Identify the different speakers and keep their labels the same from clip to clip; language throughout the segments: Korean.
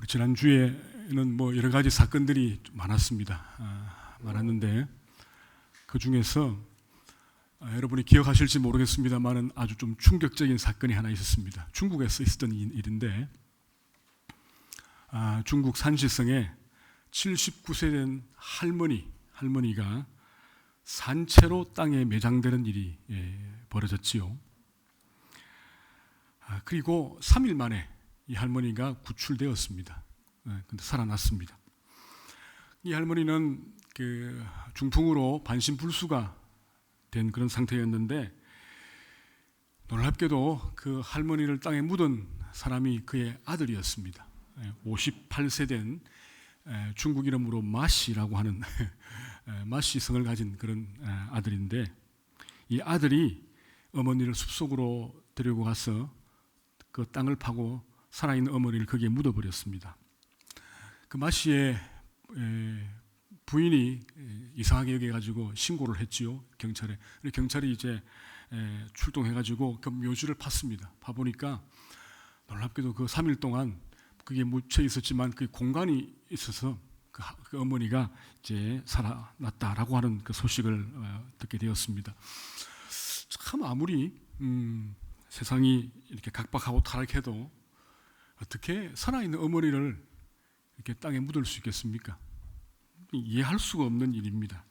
Speaker 1: 우리 지난주에는 뭐 여러 가지 사건들이 많았는데 그 중에서 여러분이 기억하실지 모르겠습니다만은 아주 좀 충격적인 사건이 하나 있었습니다. 중국에서 있었던 일인데 중국 산시성에 79세 된 할머니가 산채로 땅에 매장되는 일이 벌어졌지요. 그리고 3일 만에 이 할머니가 구출되었습니다. 근데 살아났습니다. 이 할머니는 그 중풍으로 반신불수가 된 그런 상태였는데 놀랍게도 그 할머니를 땅에 묻은 사람이 그의 아들이었습니다. 58세 된 중국 이름으로 마씨라고 하는 마씨 성을 가진 그런 아들인데 이 아들이 어머니를 숲속으로 데리고 가서 그 땅을 파고 살아있는 어머니를 거기에 묻어버렸습니다. 그 마씨의 부인이 이상하게 여겨가지고 신고를 했지요, 경찰에. 경찰이 이제 출동해가지고 그 묘지를 팠습니다. 파보니까 놀랍게도 그 3일 동안 그게 묻혀 있었지만 그 공간이 있어서 그 어머니가 이제 살아났다라고 하는 그 소식을 듣게 되었습니다. 참 아무리 세상이 이렇게 각박하고 타락해도 어떻게 살아있는 어머니를 이렇게 땅에 묻을 수 있겠습니까? 이해할 수가 없는 일입니다.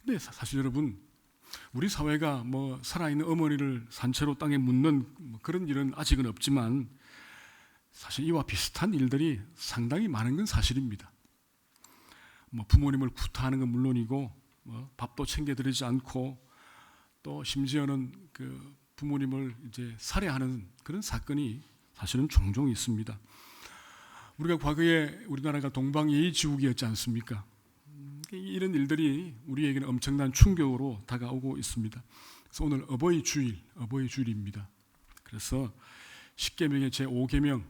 Speaker 1: 근데 사실 여러분, 우리 사회가 뭐 살아있는 어머니를 산채로 땅에 묻는 그런 일은 아직은 없지만 사실 이와 비슷한 일들이 상당히 많은 건 사실입니다. 뭐 부모님을 구타하는 건 물론이고 뭐 밥도 챙겨드리지 않고 또 심지어는 그 부모님을 이제 살해하는 그런 사건이 사실은 종종 있습니다. 우리가 과거에 우리나라가 동방예의지국이었지 않습니까? 이런 일들이 우리에게는 엄청난 충격으로 다가오고 있습니다. 그래서 오늘 어버이 주일입니다. 그래서 십계명의 제5계명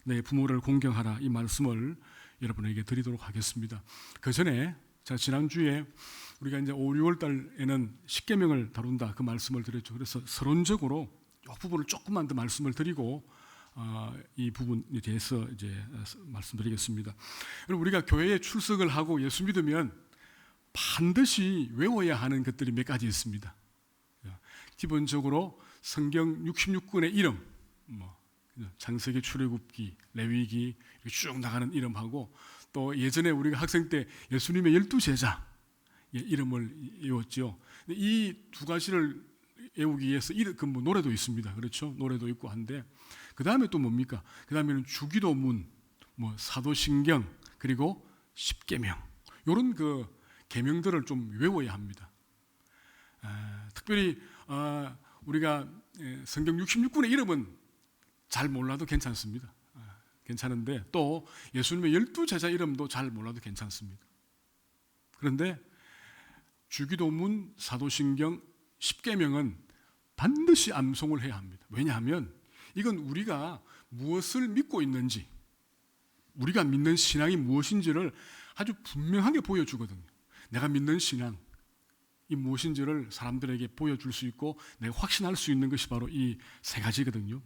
Speaker 1: 내 부모를 공경하라 이 말씀을 여러분에게 드리도록 하겠습니다. 그 전에 제가 지난주에 우리가 이제 5, 6월 달에는 십계명을 다룬다 그 말씀을 드렸죠. 그래서 서론적으로 이 부분을 조금만 더 말씀을 드리고 이 부분에 대해서 이제 말씀드리겠습니다. 우리가 교회에 출석을 하고 예수 믿으면 반드시 외워야 하는 것들이 몇 가지 있습니다. 기본적으로 성경 66권의 이름, 창세기, 출애굽기, 레위기 쭉 나가는 이름하고 또 예전에 우리가 학생 때 예수님의 12제자 이름을 외웠죠. 이 두 가지를 외우기 위해서 노래도 있습니다. 그렇죠? 노래도 있고 한데 그 다음에 또 뭡니까? 그 다음에는 주기도문, 사도신경, 그리고 십계명 이런 그 계명들을 좀 외워야 합니다. 특별히 우리가 성경 66권의 이름은 잘 몰라도 괜찮습니다. 괜찮은데 또 예수님의 12제자 이름도 잘 몰라도 괜찮습니다. 그런데 주기도문, 사도신경, 십계명은 반드시 암송을 해야 합니다. 왜냐하면 이건 우리가 무엇을 믿고 있는지, 우리가 믿는 신앙이 무엇인지를 아주 분명하게 보여주거든요. 내가 믿는 신앙이 무엇인지를 사람들에게 보여줄 수 있고 내가 확신할 수 있는 것이 바로 이 세 가지거든요.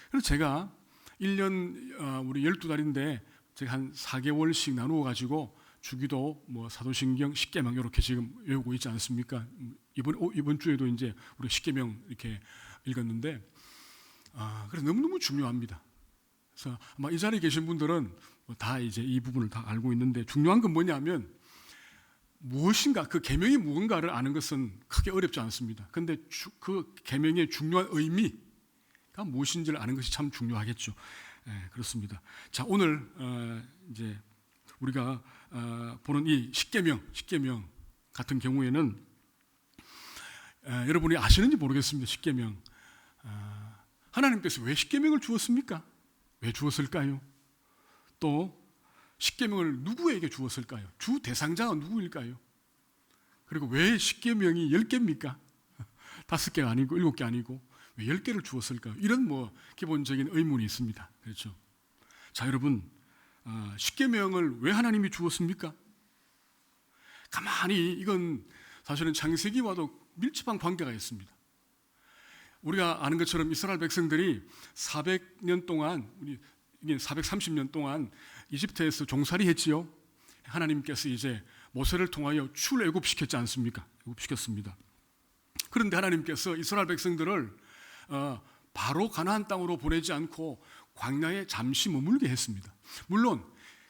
Speaker 1: 그래서 제가 1년 우리 12달인데 제가 한 4개월씩 나누어 가지고 주기도, 사도신경, 십계명 이렇게 지금 외우고 있지 않습니까? 이번 주에도 이제 우리 십계명 이렇게 읽었는데 그래서 너무너무 중요합니다. 그래서 아마 이 자리에 계신 분들은 다 이제 이 부분을 다 알고 있는데 중요한 건 뭐냐면 무엇인가 그 계명이 무언가를 아는 것은 크게 어렵지 않습니다. 그런데 그 계명의 중요한 의미가 무엇인지를 아는 것이 참 중요하겠죠. 그렇습니다. 자, 오늘 이제 우리가 보는 이 십계명 같은 경우에는 여러분이 아시는지 모르겠습니다. 십계명 하나님께서 왜 십계명을 주었습니까? 왜 주었을까요? 또 십계명을 누구에게 주었을까요? 주 대상자가 누구일까요? 그리고 왜 십계명이 10개입니까? 5개가 아니고 7개 아니고 왜 10개를 주었을까요? 이런 기본적인 의문이 있습니다. 그렇죠? 자, 여러분, 십계명을 왜 하나님이 주었습니까? 가만히 이건 사실은 창세기와도 밀접한 관계가 있습니다. 우리가 아는 것처럼 이스라엘 백성들이 400년 동안 이게 430년 동안 이집트에서 종살이 했지요. 하나님께서 이제 모세를 통하여 출애굽시켰지 않습니까? 애굽시켰습니다. 그런데 하나님께서 이스라엘 백성들을 바로 가나안 땅으로 보내지 않고 광야에 잠시 머물게 했습니다. 물론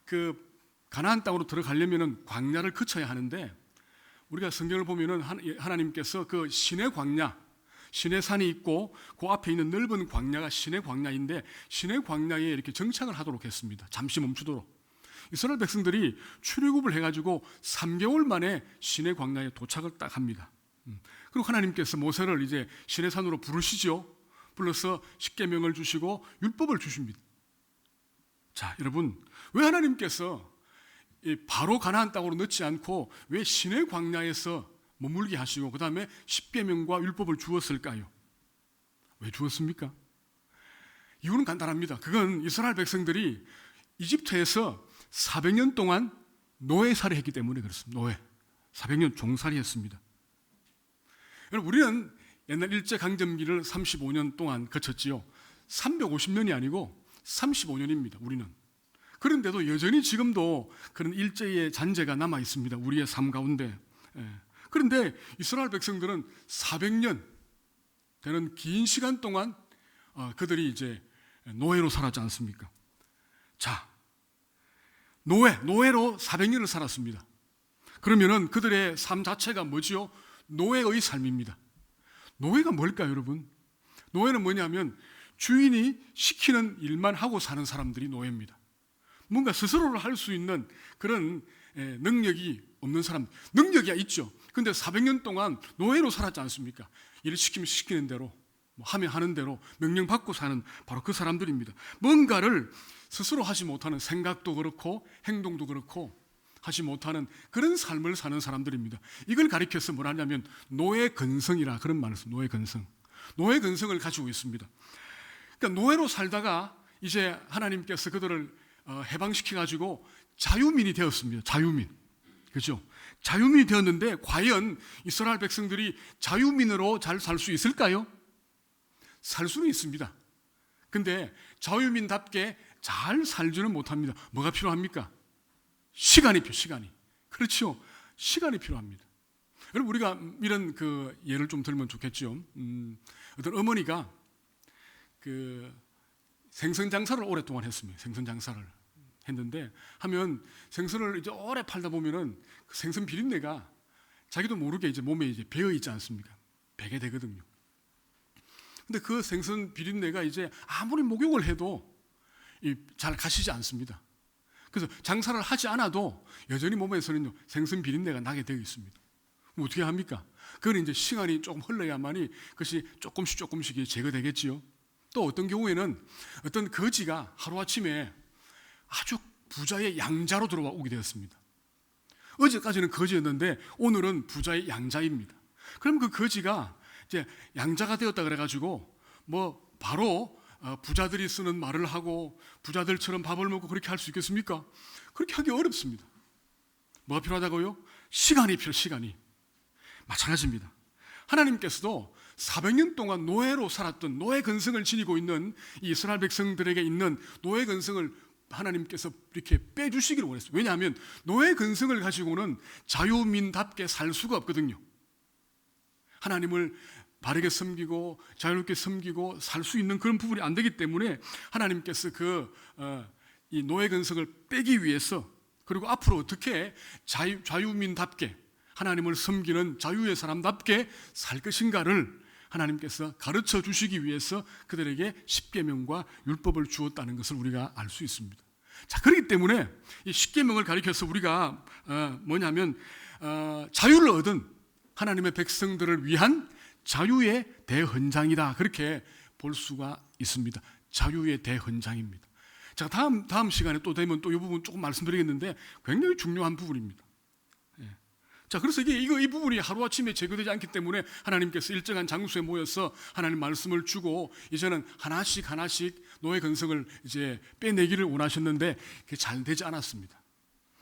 Speaker 1: 그 가나안 땅으로 들어가려면은 광야를 거쳐야 하는데, 우리가 성경을 보면은 하나님께서 그 시내 광야, 시내 산이 있고 그 앞에 있는 넓은 광야가 시내 광야인데, 시내 광야에 이렇게 정착을 하도록 했습니다. 잠시 멈추도록. 이스라엘 백성들이 출애굽을 해가지고 3개월 만에 시내 광야에 도착을 딱 합니다. 그리고 하나님께서 모세를 이제 시내 산으로 부르시죠. 불러서 십계명을 주시고 율법을 주십니다. 자, 여러분, 왜 하나님께서 바로 가나안 땅으로 넣지 않고 왜 시내 광야에서 머물게 하시고 그 다음에 십계명과 율법을 주었을까요? 왜 주었습니까? 이유는 간단합니다. 그건 이스라엘 백성들이 이집트에서 400년 동안 노예살이 했기 때문에 그렇습니다. 노예, 400년 종살이 했습니다. 우리는 옛날 일제강점기를 35년 동안 거쳤지요. 350년이 아니고 35년입니다. 우리는. 그런데도 여전히 지금도 그런 일제의 잔재가 남아 있습니다. 우리의 삶 가운데. 그런데 이스라엘 백성들은 400년 되는 긴 시간 동안 그들이 이제 노예로 살았지 않습니까? 자, 노예로 400년을 살았습니다. 그러면은 그들의 삶 자체가 뭐지요? 노예의 삶입니다. 노예가 뭘까요, 여러분? 노예는 뭐냐면 주인이 시키는 일만 하고 사는 사람들이 노예입니다. 뭔가 스스로를 할 수 있는 그런 능력이 없는 사람, 능력이야 있죠. 근데 400년 동안 노예로 살았지 않습니까? 일을 시키면 시키는 대로, 하면 하는 대로 명령받고 사는 바로 그 사람들입니다. 뭔가를 스스로 하지 못하는, 생각도 그렇고 행동도 그렇고 하지 못하는 그런 삶을 사는 사람들입니다. 이걸 가리켜서 뭐라 하냐면 노예 근성이라 그런 말을 써요. 노예 근성. 노예 근성을 가지고 있습니다. 그러니까 노예로 살다가 이제 하나님께서 그들을 해방시켜가지고 자유민이 되었습니다. 자유민. 그렇죠? 자유민이 되었는데 과연 이스라엘 백성들이 자유민으로 잘 살 수 있을까요? 살 수는 있습니다. 근데 자유민답게 잘 살지는 못합니다. 뭐가 필요합니까? 시간이. 그렇죠? 시간이 필요합니다. 여러분, 우리가 이런 그 예를 좀 들면 좋겠죠. 어떤 어머니가 그 생선 장사를 오랫동안 했습니다. 생선 장사를 했는데 하면 생선을 이제 오래 팔다 보면은 그 생선 비린내가 자기도 모르게 이제 몸에 이제 배어 있지 않습니까? 배게 되거든요. 근데 그 생선 비린내가 이제 아무리 목욕을 해도 잘 가시지 않습니다. 그래서 장사를 하지 않아도 여전히 몸에서는 생선 비린내가 나게 되어 있습니다. 그럼 어떻게 합니까? 그건 이제 시간이 조금 흘러야만이 그것이 조금씩 제거되겠지요. 또 어떤 경우에는 어떤 거지가 하루아침에 아주 부자의 양자로 들어오게 되었습니다. 어제까지는 거지였는데 오늘은 부자의 양자입니다. 그럼 그 거지가 이제 양자가 되었다 그래가지고 뭐 바로 부자들이 쓰는 말을 하고 부자들처럼 밥을 먹고 그렇게 할 수 있겠습니까? 그렇게 하기 어렵습니다. 뭐가 필요하다고요? 시간이 필요해요. 시간이. 마찬가지입니다. 하나님께서도 400년 동안 노예로 살았던 노예 근성을 지니고 있는 이 이스라엘 백성들에게 있는 노예 근성을 하나님께서 이렇게 빼주시기를 원했어요. 왜냐하면 노예 근성을 가지고는 자유민답게 살 수가 없거든요. 하나님을 바르게 섬기고 자유롭게 섬기고 살 수 있는 그런 부분이 안 되기 때문에 하나님께서 이 노예 근성을 빼기 위해서, 그리고 앞으로 어떻게 자유민답게 하나님을 섬기는 자유의 사람답게 살 것인가를 하나님께서 가르쳐 주시기 위해서 그들에게 십계명과 율법을 주었다는 것을 우리가 알 수 있습니다. 자, 그렇기 때문에 이 십계명을 가리켜서 우리가 뭐냐면 자유를 얻은 하나님의 백성들을 위한 자유의 대헌장이다, 그렇게 볼 수가 있습니다. 자유의 대헌장입니다. 자, 다음 시간에 또 되면 또 이 부분 조금 말씀드리겠는데 굉장히 중요한 부분입니다. 자, 그래서 이 부분이 하루아침에 제거되지 않기 때문에 하나님께서 일정한 장소에 모여서 하나님 말씀을 주고 이제는 하나씩 노예 근성을 이제 빼내기를 원하셨는데 그게 잘 되지 않았습니다.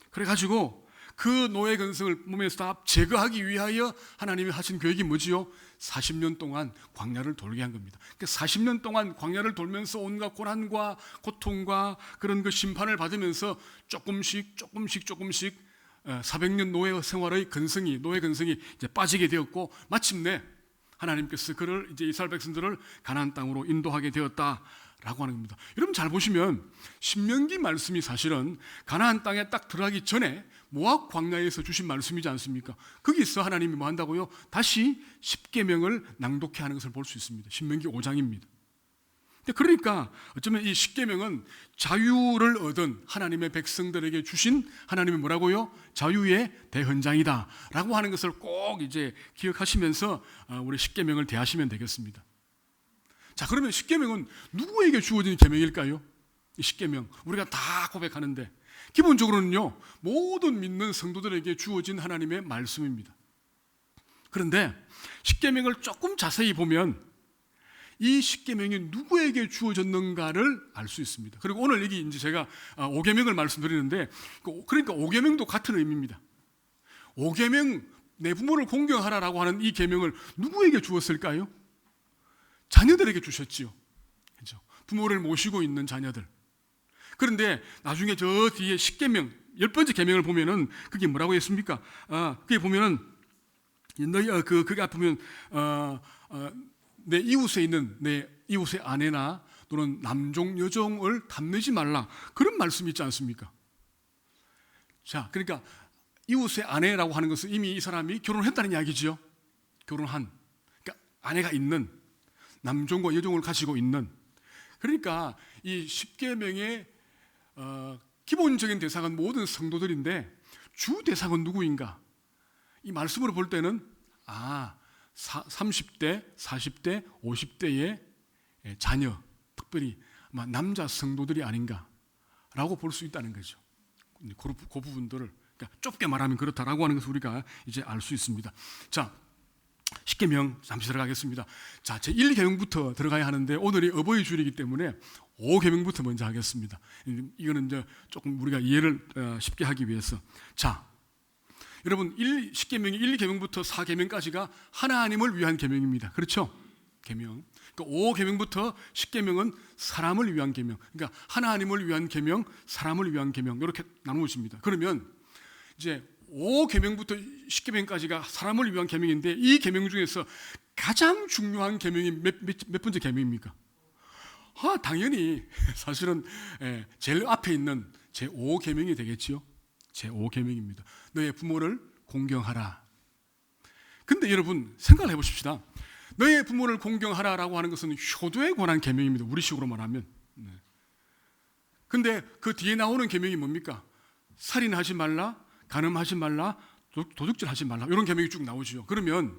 Speaker 1: 그래가지고 그 노예 근성을 몸에서 다 제거하기 위하여 하나님이 하신 계획이 뭐지요? 40년 동안 광야를 돌게 한 겁니다. 그러니까 40년 동안 광야를 돌면서 온갖 고난과 고통과 그런 그 심판을 받으면서 조금씩 400년 노예 생활의 노예 근성이 이제 빠지게 되었고, 마침내 하나님께서 그를 이제 이스라엘 백성들을 가나안 땅으로 인도하게 되었다라고 하는 겁니다. 여러분 잘 보시면 신명기 말씀이 사실은 가나안 땅에 딱 들어가기 전에 모압 광야에서 주신 말씀이지 않습니까? 거기서 하나님이 뭐 한다고요? 다시 십계명을 낭독해 하는 것을 볼 수 있습니다. 신명기 5장입니다. 그러니까 어쩌면 이 십계명은 자유를 얻은 하나님의 백성들에게 주신 하나님의 뭐라고요? 자유의 대헌장이다 라고 하는 것을 꼭 이제 기억하시면서 우리 십계명을 대하시면 되겠습니다. 자, 그러면 십계명은 누구에게 주어진 계명일까요? 이 십계명 우리가 다 고백하는데 기본적으로는요, 모든 믿는 성도들에게 주어진 하나님의 말씀입니다. 그런데 십계명을 조금 자세히 보면 이 십계명이 누구에게 주어졌는가를 알 수 있습니다. 그리고 오늘 여기 이제 제가 5계명을 말씀드리는데, 그러니까 5계명도 같은 의미입니다. 5계명, 내 부모를 공경하라라고 하는 이 계명을 누구에게 주었을까요? 자녀들에게 주셨지요. 그렇죠? 부모를 모시고 있는 자녀들. 그런데 나중에 저 뒤에 10계명, 10번째 계명을 보면은 그게 뭐라고 했습니까? 그게 보면은 그게 앞에 보면 내 이웃에 있는 내 이웃의 아내나 또는 남종 여종을 탐내지 말라, 그런 말씀이 있지 않습니까? 자, 그러니까 이웃의 아내라고 하는 것은 이미 이 사람이 결혼했다는 이야기지요. 결혼한, 그러니까 아내가 있는, 남종과 여종을 가지고 있는. 그러니까 이 십계명의 기본적인 대상은 모든 성도들인데 주 대상은 누구인가? 이 말씀으로 볼 때는 30대, 40대, 50대의 자녀, 특별히 아마 남자 성도들이 아닌가라고 볼 수 있다는 거죠. 그 부분들을 그러니까 좁게 말하면 그렇다라고 하는 것을 우리가 이제 알 수 있습니다. 자, 십계명 잠시 들어가겠습니다. 자, 제 1계명부터 들어가야 하는데 오늘이 어버이 주일이기 때문에 5계명부터 먼저 하겠습니다. 이거는 이제 조금 우리가 이해를 쉽게 하기 위해서. 자, 여러분, 십계명이 1계명부터 4계명까지가 하나님을 위한 계명입니다. 그렇죠? 계명. 그러니까 5계명부터 10계명은 사람을 위한 계명. 그러니까 하나님을 위한 계명, 사람을 위한 계명, 이렇게 나누어집니다. 그러면 이제 5계명부터 10계명까지가 사람을 위한 계명인데, 이 계명 중에서 가장 중요한 계명이 몇 번째 계명입니까? 당연히 사실은 제일 앞에 있는 제5계명이 되겠지요. 제5계명입니다. 너의 부모를 공경하라. 근데 여러분 생각을 해보십시다. 너의 부모를 공경하라라고 하는 것은 효도에 관한 계명입니다. 우리식으로 말하면. 근데 그 뒤에 나오는 계명이 뭡니까? 살인하지 말라, 간음하지 말라, 도둑질하지 말라, 이런 계명이 쭉 나오지요. 그러면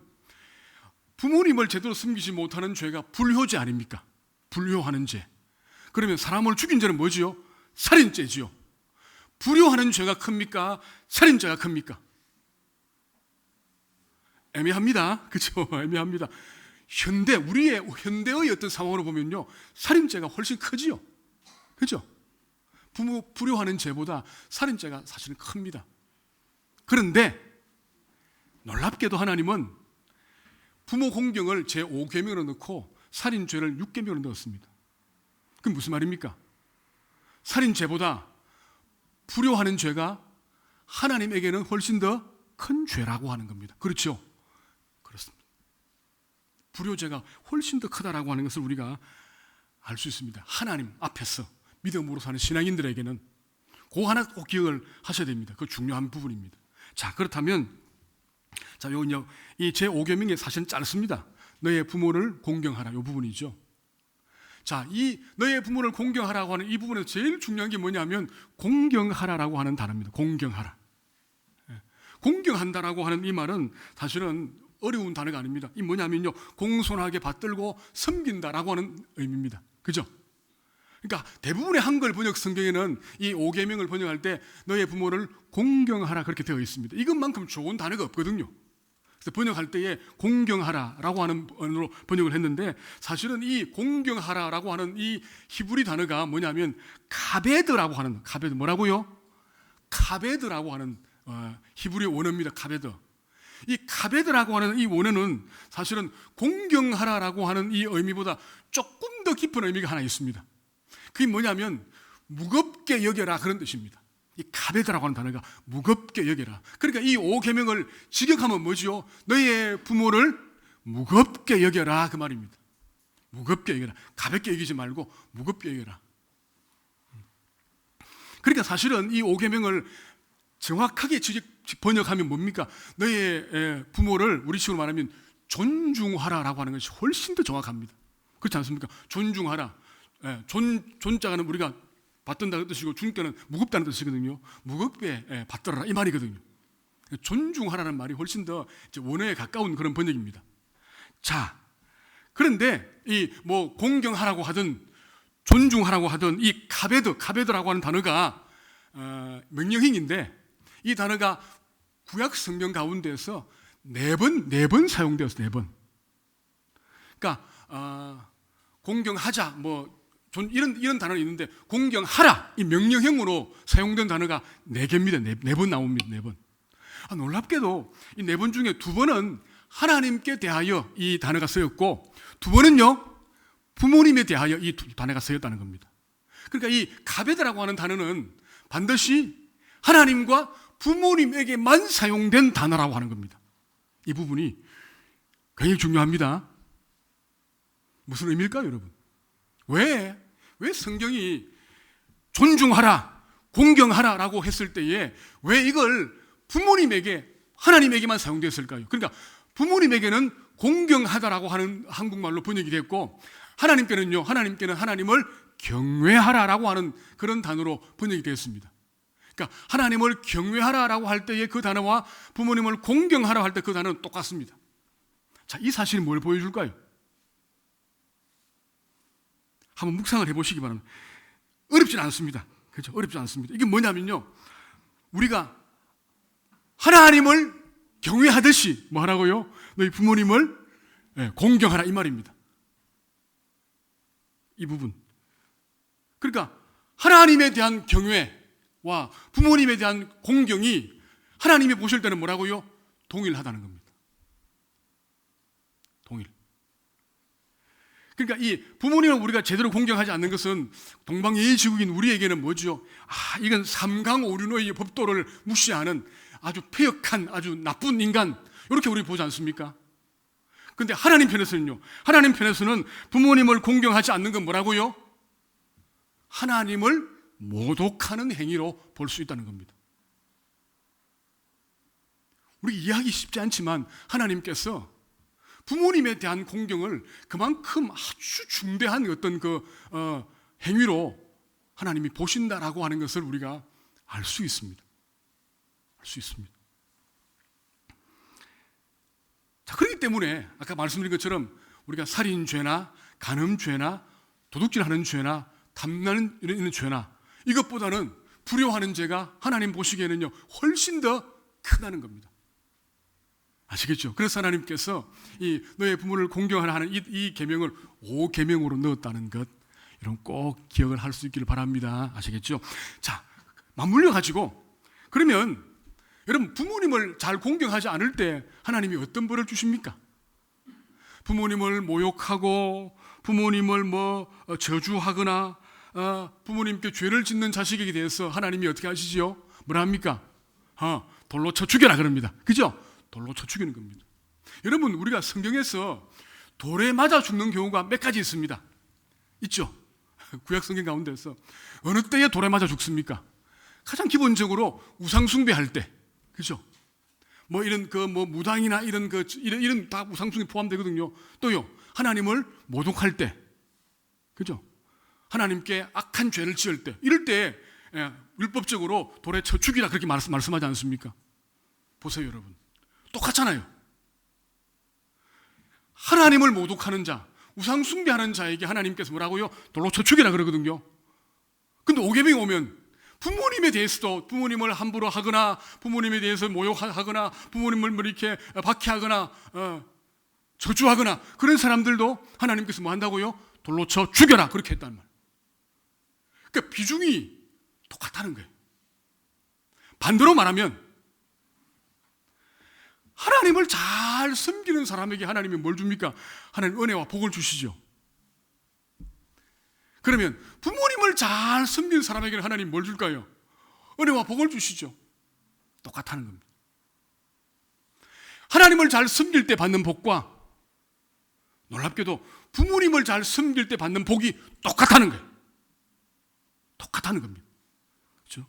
Speaker 1: 부모님을 제대로 섬기지 못하는 죄가 불효죄 아닙니까? 불효하는 죄. 그러면 사람을 죽인 죄는 뭐지요? 살인죄지요. 불효하는 죄가 큽니까? 살인죄가 큽니까? 애매합니다. 그렇죠? 애매합니다. 우리의 현대의 어떤 상황으로 보면요, 살인죄가 훨씬 크지요. 그렇죠? 부모 불효하는 죄보다 살인죄가 사실은 큽니다. 그런데 놀랍게도 하나님은 부모 공경을 제5계명으로 넣고 살인죄를 6계명으로 넣었습니다. 그게 무슨 말입니까? 살인죄보다 불효하는 죄가 하나님에게는 훨씬 더 큰 죄라고 하는 겁니다. 그렇죠? 그렇습니다. 불효죄가 훨씬 더 크다라고 하는 것을 우리가 알 수 있습니다. 하나님 앞에서 믿음으로 사는 신앙인들에게는 그거 하나 꼭 기억을 하셔야 됩니다. 그 중요한 부분입니다. 자, 그렇다면 요건요, 이 제5계명이 사실은 짧습니다. 너의 부모를 공경하라, 이 부분이죠. 자, 이 너의 부모를 공경하라고 하는 이 부분에서 제일 중요한 게 뭐냐면 공경하라라고 하는 단어입니다. 공경하라. 공경한다라고 하는 이 말은 사실은 어려운 단어가 아닙니다. 이 뭐냐면요, 공손하게 받들고 섬긴다라고 하는 의미입니다. 그죠? 그러니까 대부분의 한글 번역 성경에는 이 5계명을 번역할 때 너의 부모를 공경하라 그렇게 되어 있습니다. 이것만큼 좋은 단어가 없거든요. 그래서 번역할 때에 공경하라라고 하는 언어로 번역을 했는데, 사실은 이 공경하라라고 하는 이 히브리 단어가 뭐냐면 카베드라고 하는, 카베드 뭐라고요? 카베드라고 하는 히브리 원어입니다. 카베드. 이 카베드라고 하는 이 원어는 사실은 공경하라라고 하는 이 의미보다 조금 더 깊은 의미가 하나 있습니다. 그게 뭐냐면 무겁게 여겨라 그런 뜻입니다. 이 카베드라고 하는 단어가 무겁게 여겨라. 그러니까 이 5계명을 직역하면 뭐지요? 너의 부모를 무겁게 여겨라 그 말입니다. 무겁게 여겨라. 가볍게 여기지 말고 무겁게 여겨라. 그러니까 사실은 이 5계명을 정확하게 번역하면 뭡니까? 너의 부모를 우리식으로 말하면 존중하라라고 하는 것이 훨씬 더 정확합니다. 그렇지 않습니까? 존중하라. 존자는 우리가 받든다는 뜻이고 중자는 무겁다는 뜻이거든요. 무겁게 받들어라 이 말이거든요. 존중하라는 말이 훨씬 더 원어에 가까운 그런 번역입니다. 자, 그런데 이 뭐 공경하라고 하든 존중하라고 하든 이 카베드라고 하는 단어가 명령형인데 이 단어가 구약 성경 가운데서 네 번 사용되었어요. 4번. 그러니까 공경하자 뭐 이런 단어는 있는데 공경하라 이 명령형으로 사용된 단어가 4개입니다. 4번 나옵니다. 4번. 놀랍게도 이 4번 중에 2번은 하나님께 대하여 이 단어가 쓰였고 2번은요 부모님에 대하여 이 단어가 쓰였다는 겁니다. 그러니까 이 카베드라고 하는 단어는 반드시 하나님과 부모님에게만 사용된 단어라고 하는 겁니다. 이 부분이 굉장히 중요합니다. 무슨 의미일까요, 여러분? 왜 성경이 존중하라, 공경하라라고 했을 때에 왜 이걸 부모님에게, 하나님에게만 사용되었을까요? 그러니까 부모님에게는 공경하다라고 하는 한국말로 번역이 됐고 하나님께는 하나님을 경외하라라고 하는 그런 단어로 번역이 되었습니다. 그러니까 하나님을 경외하라라고 할 때의 그 단어와 부모님을 공경하라 할 때 그 단어는 똑같습니다. 자, 이 사실이 뭘 보여줄까요? 한번 묵상을 해보시기 바랍니다. 어렵진 않습니다. 그렇죠? 어렵지 않습니다. 이게 뭐냐면요, 우리가 하나님을 경외하듯이 뭐 하라고요? 너희 부모님을 공경하라 이 말입니다. 이 부분. 그러니까 하나님에 대한 경외와 부모님에 대한 공경이 하나님이 보실 때는 뭐라고요? 동일하다는 겁니다. 동일. 그러니까 이 부모님을 우리가 제대로 공경하지 않는 것은 동방예의지국인 우리에게는 뭐죠? 이건 삼강오륜의 법도를 무시하는 아주 폐역한 아주 나쁜 인간, 이렇게 우리 보지 않습니까? 그런데 하나님 편에서는요, 하나님 편에서는 부모님을 공경하지 않는 건 뭐라고요? 하나님을 모독하는 행위로 볼 수 있다는 겁니다. 우리 이해하기 쉽지 않지만 하나님께서 부모님에 대한 공경을 그만큼 아주 중대한 어떤 행위로 하나님이 보신다라고 하는 것을 우리가 알 수 있습니다. 알 수 있습니다. 자, 그렇기 때문에 아까 말씀드린 것처럼 우리가 살인죄나 간음죄나 도둑질하는 죄나 탐나는 이런 죄나 이것보다는 불효하는 죄가 하나님 보시기에는요 훨씬 더 크다는 겁니다. 아시겠죠? 그래서 하나님께서 이 너의 부모를 공경하라 하는 이 계명을 5계명으로 넣었다는 것, 이런 꼭 기억을 할 수 있기를 바랍니다. 아시겠죠? 자, 맞물려 가지고 그러면 여러분 부모님을 잘 공경하지 않을 때 하나님이 어떤 벌을 주십니까? 부모님을 모욕하고 부모님을 저주하거나 부모님께 죄를 짓는 자식에게 대해서 하나님이 어떻게 하시지요? 뭐라 합니까? 돌로 쳐 죽여라 그럽니다. 그죠? 돌로 쳐 죽이는 겁니다. 여러분, 우리가 성경에서 돌에 맞아 죽는 경우가 몇 가지 있습니다. 있죠? 구약 성경 가운데서 어느 때에 돌에 맞아 죽습니까? 가장 기본적으로 우상 숭배할 때, 그죠? 이런 무당이나 이런 다 우상 숭배 포함되거든요. 또요, 하나님을 모독할 때, 그죠? 하나님께 악한 죄를 지을 때, 이럴 때 율법적으로 돌에 쳐 죽이라 그렇게 말씀하지 않습니까? 보세요, 여러분. 똑같잖아요. 하나님을 모독하는 자, 우상 숭배하는 자에게 하나님께서 뭐라고요? 돌로 쳐 죽이라 그러거든요. 근데 5계명이 오면 부모님에 대해서도 부모님을 함부로 하거나 부모님에 대해서 모욕하거나 부모님을 이렇게 박해하거나 저주하거나 그런 사람들도 하나님께서 뭐 한다고요? 돌로 쳐 죽여라 그렇게 했단 말이에요. 그러니까 비중이 똑같다는 거예요. 반대로 말하면 하나님을 잘 섬기는 사람에게 하나님이 뭘 줍니까? 하나님 은혜와 복을 주시죠. 그러면 부모님을 잘 섬기는 사람에게는 하나님 뭘 줄까요? 은혜와 복을 주시죠. 똑같다는 겁니다. 하나님을 잘 섬길 때 받는 복과 놀랍게도 부모님을 잘 섬길 때 받는 복이 똑같다는 거예요. 똑같다는 겁니다. 그렇죠?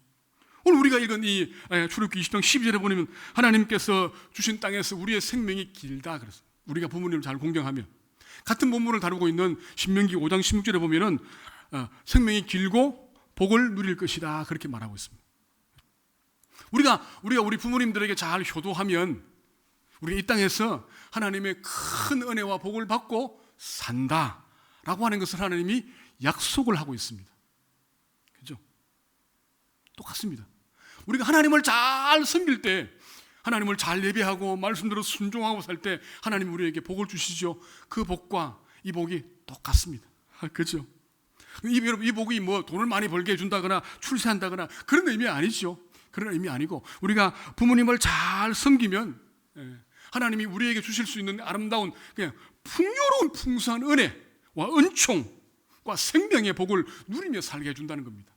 Speaker 1: 오늘 우리가 읽은 이 출애굽기 20장 12절에 보면 하나님께서 주신 땅에서 우리의 생명이 길다 그랬어요. 우리가 부모님을 잘 공경하면 같은 본문을 다루고 있는 신명기 5장 16절에 보면은 생명이 길고 복을 누릴 것이다 그렇게 말하고 있습니다. 우리가 우리 부모님들에게 잘 효도하면 우리가 이 땅에서 하나님의 큰 은혜와 복을 받고 산다라고 하는 것을 하나님이 약속을 하고 있습니다. 그죠? 똑같습니다. 우리가 하나님을 잘 섬길 때, 하나님을 잘 예배하고 말씀대로 순종하고 살 때 하나님 우리에게 복을 주시죠. 그 복과 이 복이 똑같습니다. 그죠? 이 복이 뭐 돈을 많이 벌게 해준다거나 출세한다거나 그런 의미 아니죠. 그런 의미 아니고 우리가 부모님을 잘 섬기면 하나님이 우리에게 주실 수 있는 아름다운 그냥 풍요로운 풍성한 은혜와 은총과 생명의 복을 누리며 살게 해준다는 겁니다.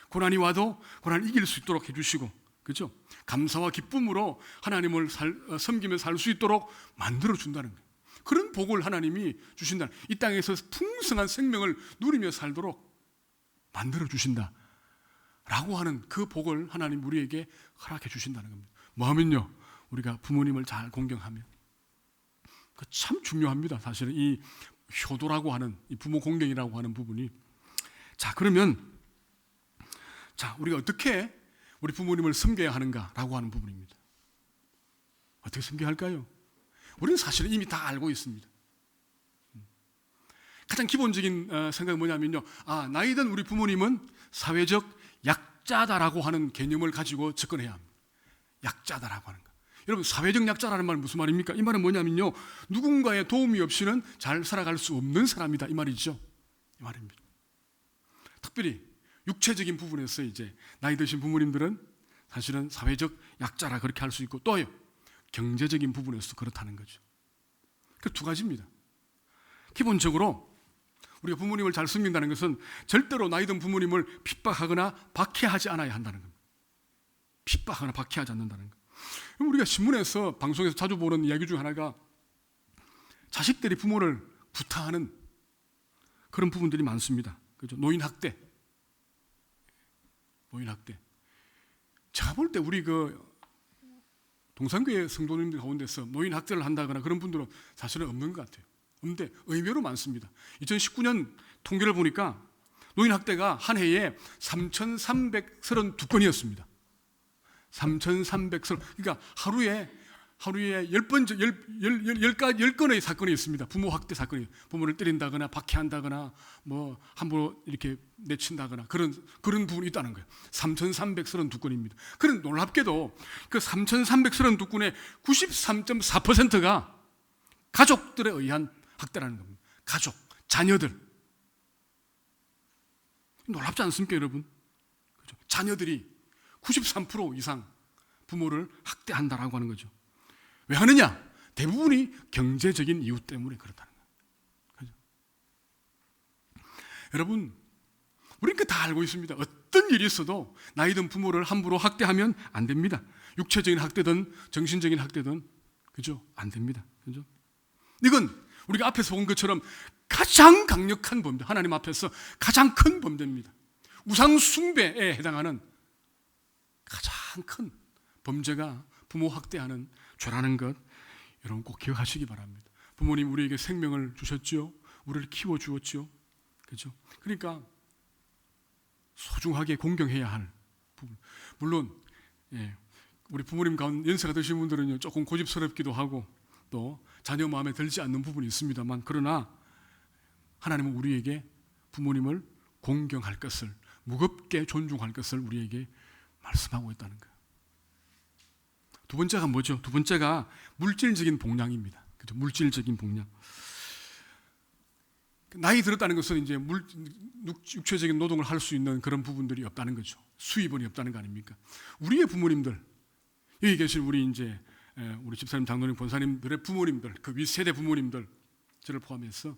Speaker 1: 고난이 와도 고난을 이길 수 있도록 해주시고, 그죠? 감사와 기쁨으로 하나님을 섬기며 살 수 있도록 만들어 준다는 거예요. 그런 복을 하나님이 주신다. 이 땅에서 풍성한 생명을 누리며 살도록 만들어 주신다. 라고 하는 그 복을 하나님 우리에게 허락해 주신다는 겁니다. 뭐 하면요? 우리가 부모님을 잘 공경하면. 그 참 중요합니다. 사실은 이 효도라고 하는, 이 부모 공경이라고 하는 부분이. 자, 그러면 우리가 어떻게 우리 부모님을 섬겨야 하는가라고 하는 부분입니다. 어떻게 섬겨야 할까요? 우리는 사실은 이미 다 알고 있습니다. 가장 기본적인 생각이 뭐냐면요. 나이든 우리 부모님은 사회적 약자다라고 하는 개념을 가지고 접근해야 합니다. 약자다라고 하는 거. 여러분, 사회적 약자라는 말은 무슨 말입니까? 이 말은 뭐냐면요. 누군가의 도움이 없이는 잘 살아갈 수 없는 사람이다. 이 말이죠. 이 말입니다. 특별히 육체적인 부분에서 이제 나이 드신 부모님들은 사실은 사회적 약자라 그렇게 할 수 있고 또요. 경제적인 부분에서도 그렇다는 거죠. 그 두 가지입니다. 기본적으로 우리가 부모님을 잘 섬긴다는 것은 절대로 나이 든 부모님을 핍박하거나 박해하지 않아야 한다는 겁니다. 핍박하거나 박해하지 않는다는 것. 우리가 신문에서 방송에서 자주 보는 이야기 중 하나가 자식들이 부모를 구타하는 그런 부분들이 많습니다. 그죠? 노인 학대. 제가 볼 때 우리 동산교회 성도님들 가운데서 노인 학대를 한다거나 그런 분들은 사실은 없는 것 같아요. 없는데 의외로 많습니다. 2019년 통계를 보니까 노인 학대가 한 해에 3,332건이었습니다. 3,330, 그러니까 하루에 10건의 사건이 있습니다. 부모 학대 사건이. 부모를 때린다거나 박해한다거나 뭐 함부로 이렇게 내친다거나 그런 부분이 있다는 거예요. 3,332건입니다. 그런 놀랍게도 그 3,332건의 93.4%가 가족들에 의한 학대라는 겁니다. 가족, 자녀들. 놀랍지 않습니까, 여러분? 그렇죠? 자녀들이 93% 이상 부모를 학대한다라고 하는 거죠. 왜 하느냐? 대부분이 경제적인 이유 때문에 그렇다는 거예요. 그죠? 여러분, 우리는 다 알고 있습니다. 어떤 일이 있어도 나이 든 부모를 함부로 학대하면 안 됩니다. 육체적인 학대든 정신적인 학대든, 그죠? 안 됩니다. 그죠? 이건 우리가 앞에서 본 것처럼 가장 강력한 범죄, 하나님 앞에서 가장 큰 범죄입니다. 우상 숭배에 해당하는 가장 큰 범죄가 부모 학대하는 죄라는 것, 여러분 꼭 기억하시기 바랍니다. 부모님 우리에게 생명을 주셨죠. 우리를 키워주었죠. 그렇죠? 그러니까 소중하게 공경해야 할 부분. 물론 우리 부모님 가운데 연세가 드신 분들은 조금 고집스럽기도 하고 또 자녀 마음에 들지 않는 부분이 있습니다만, 그러나 하나님은 우리에게 부모님을 공경할 것을, 무겁게 존중할 것을 우리에게 말씀하고 있다는 거예요. 두 번째가 뭐죠? 두 번째가 물질적인 복량입니다. 그죠? 물질적인 복량. 나이 들었다는 것은 이제 육체적인 노동을 할 수 있는 그런 부분들이 없다는 거죠. 수입원이 없다는 거 아닙니까? 우리의 부모님들, 여기 계신 우리 이제 우리 집사님, 장로님, 권사님들의 부모님들, 그 윗세대 부모님들 저를 포함해서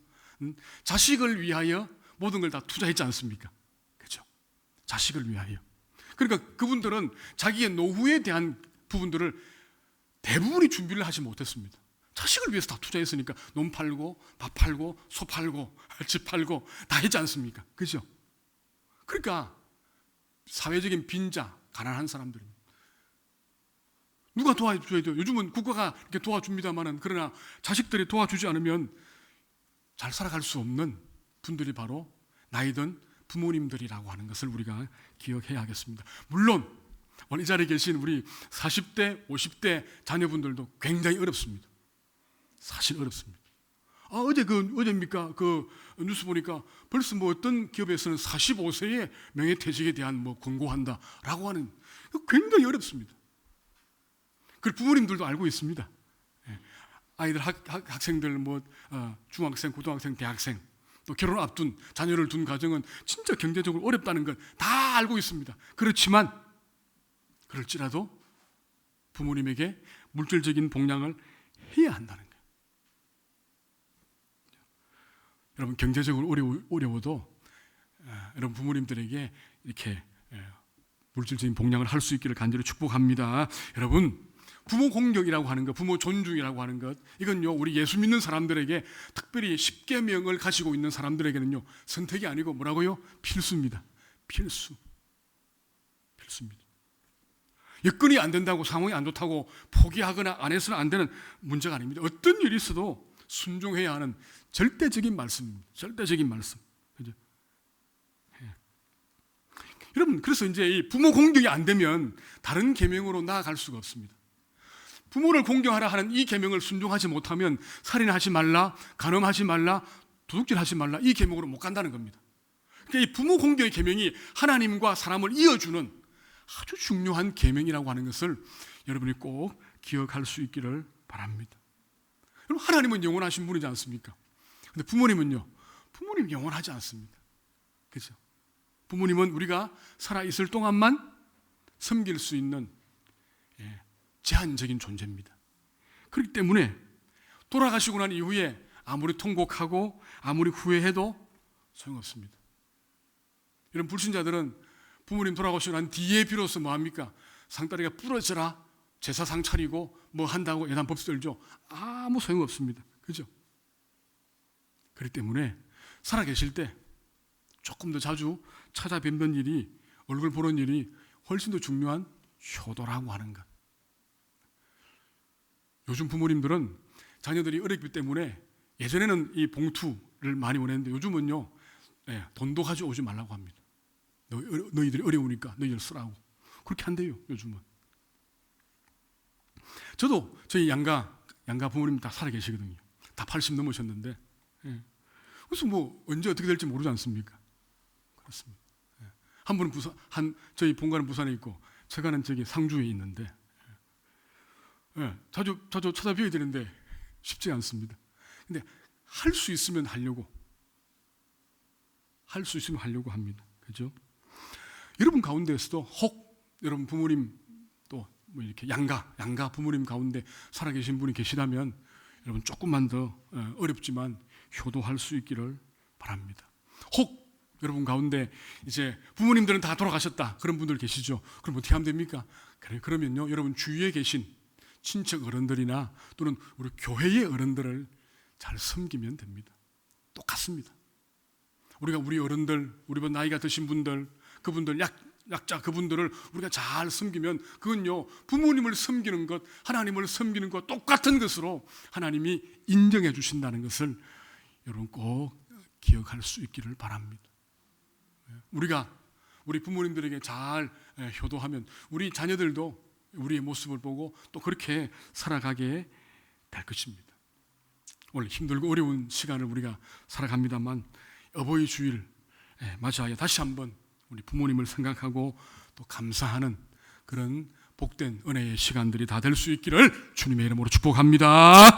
Speaker 1: 자식을 위하여 모든 걸 다 투자했지 않습니까? 그렇죠? 자식을 위하여. 그러니까 그분들은 자기의 노후에 대한 부분들을 대부분이 준비를 하지 못했습니다. 자식을 위해서 다 투자했으니까 논 팔고 밥 팔고 소 팔고 집 팔고 다 했지 않습니까? 그죠? 그러니까 사회적인 빈자, 가난한 사람들입니다. 누가 도와줘야 돼요? 요즘은 국가가 이렇게 도와줍니다만은 그러나 자식들이 도와주지 않으면 잘 살아갈 수 없는 분들이 바로 나이든 부모님들이라고 하는 것을 우리가 기억해야 하겠습니다. 물론 오늘 이 자리에 계신 우리 40대, 50대 자녀분들도 굉장히 어렵습니다. 사실 어렵습니다. 어제입니까? 그 뉴스 보니까 벌써 뭐 어떤 기업에서는 45세의 명예퇴직에 대한 뭐 권고한다라고 하는, 굉장히 어렵습니다. 그 부모님들도 알고 있습니다. 아이들 학생들 뭐 중학생, 고등학생, 대학생 또 결혼 앞둔 자녀를 둔 가정은 진짜 경제적으로 어렵다는 걸 다 알고 있습니다. 그렇지만 그럴지라도 부모님에게 물질적인 봉양을 해야 한다는 거예요. 여러분 경제적으로 어려워도 여러분 부모님들에게 이렇게 물질적인 봉양을 할 수 있기를 간절히 축복합니다. 여러분 부모 공경이라고 하는 것, 부모 존중이라고 하는 것, 이건요 우리 예수 믿는 사람들에게, 특별히 십계명을 가지고 있는 사람들에게는요 선택이 아니고 뭐라고요? 필수입니다. 필수입니다. 여건이 안 된다고, 상황이 안 좋다고 포기하거나 안 해서는 안 되는 문제가 아닙니다. 어떤 일이 있어도 순종해야 하는 절대적인 말씀입니다. 절대적인 말씀. 그죠? 여러분, 그래서 이제 이 부모 공경이 안 되면 다른 계명으로 나아갈 수가 없습니다. 부모를 공경하라 하는 이 계명을 순종하지 못하면 살인하지 말라, 간음하지 말라, 도둑질하지 말라, 이 계명으로 못 간다는 겁니다. 그러니까 이 부모 공경의 계명이 하나님과 사람을 이어주는 아주 중요한 계명이라고 하는 것을 여러분이 꼭 기억할 수 있기를 바랍니다. 여러분, 하나님은 영원하신 분이지 않습니까? 근데 부모님은요, 부모님 영원하지 않습니다. 그렇죠? 부모님은 우리가 살아 있을 동안만 섬길 수 있는 제한적인 존재입니다. 그렇기 때문에 돌아가시고 난 이후에 아무리 통곡하고 아무리 후회해도 소용없습니다. 이런 불신자들은 부모님 돌아가시고 난 뒤에 비로소 뭐합니까? 상다리가 부러져라, 제사상 차리고 뭐 한다고 예단법 썰죠. 아무 소용없습니다. 그죠? 그렇기 때문에 살아계실 때 조금 더 자주 찾아뵙는 일이, 얼굴 보는 일이 훨씬 더 중요한 효도라고 하는 것. 요즘 부모님들은 자녀들이 어렵기 때문에 예전에는 이 봉투를 많이 보냈는데 요즘은요 돈도 가져오지 말라고 합니다. 너희들이 어려우니까 너희들 쓰라고. 그렇게 한대요 요즘은. 저도 저희 양가 부모님 다 살아 계시거든요. 다 80 넘으셨는데 그래서 뭐 언제 어떻게 될지 모르지 않습니까? 그렇습니다. 한 분은 저희 본가는 부산에 있고 제가는 저기 상주에 있는데 자주 찾아뵈야 되는데 쉽지 않습니다. 근데 할 수 있으면 하려고 합니다. 그죠? 여러분 가운데에서도 혹 여러분 부모님 또 뭐 이렇게 양가 부모님 가운데 살아계신 분이 계시다면 여러분 조금만 더 어렵지만 효도할 수 있기를 바랍니다. 혹 여러분 가운데 이제 부모님들은 다 돌아가셨다 그런 분들 계시죠? 그럼 어떻게 하면 됩니까? 그러면요 여러분 주위에 계신 친척 어른들이나 또는 우리 교회의 어른들을 잘 섬기면 됩니다. 똑같습니다. 우리가 우리 어른들, 우리보다 나이가 드신 분들, 그분들 약자 그분들을 우리가 잘 섬기면 그건요 부모님을 섬기는 것, 하나님을 섬기는 것 똑같은 것으로 하나님이 인정해 주신다는 것을 여러분 꼭 기억할 수 있기를 바랍니다. 우리가 우리 부모님들에게 잘 효도하면 우리 자녀들도 우리의 모습을 보고 또 그렇게 살아가게 될 것입니다. 오늘 힘들고 어려운 시간을 우리가 살아갑니다만 어버이 주일 맞이하여 다시 한번 우리 부모님을 생각하고 또 감사하는 그런 복된 은혜의 시간들이 다 될 수 있기를 주님의 이름으로 축복합니다.